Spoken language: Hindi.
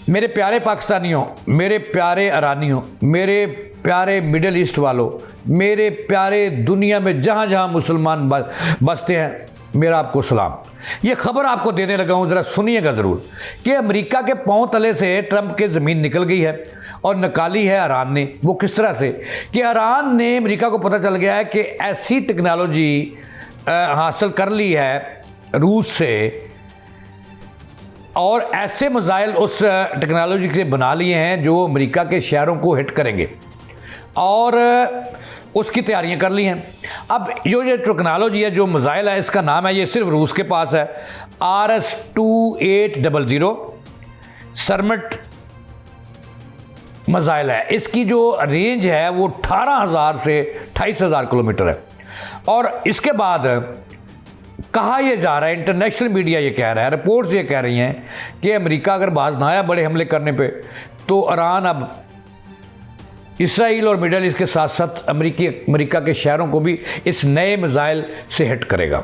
मेरे प्यारे पाकिस्तानियों, मेरे प्यारे ईरानियों, मेरे प्यारे मिडिल ईस्ट वालों, मेरे प्यारे दुनिया में जहाँ जहाँ मुसलमान बसते हैं, मेरा आपको सलाम। ये खबर आपको देने लगा हूँ, ज़रा सुनिएगा ज़रूर कि अमेरिका के पांव तले से ट्रंप की ज़मीन निकल गई है और निकाली है ईरान ने। वो किस तरह से कि ईरान ने, अमेरिका को पता चल गया है कि ऐसी टेक्नोलॉजी हासिल कर ली है रूस से और ऐसे मिसाइल उस टेक्नोलॉजी से बना लिए हैं जो अमेरिका के शहरों को हिट करेंगे और उसकी तैयारियां कर ली हैं। अब ये टेक्नोलॉजी है, जो मिसाइल है, इसका नाम है, ये सिर्फ रूस के पास है, RS-2800 सरमट मिसाइल है। इसकी जो रेंज है वो 18,000 से 28,000 किलोमीटर है। और इसके बाद कहा यह जा रहा है, इंटरनेशनल मीडिया ये कह रहा है, रिपोर्ट्स ये कह रही हैं कि अमेरिका अगर बाज ना आया बड़े हमले करने पे, तो ईरान अब इसराइल और मिडल ईस्ट के साथ साथ अमेरिका के शहरों को भी इस नए मिसाइल से हिट करेगा।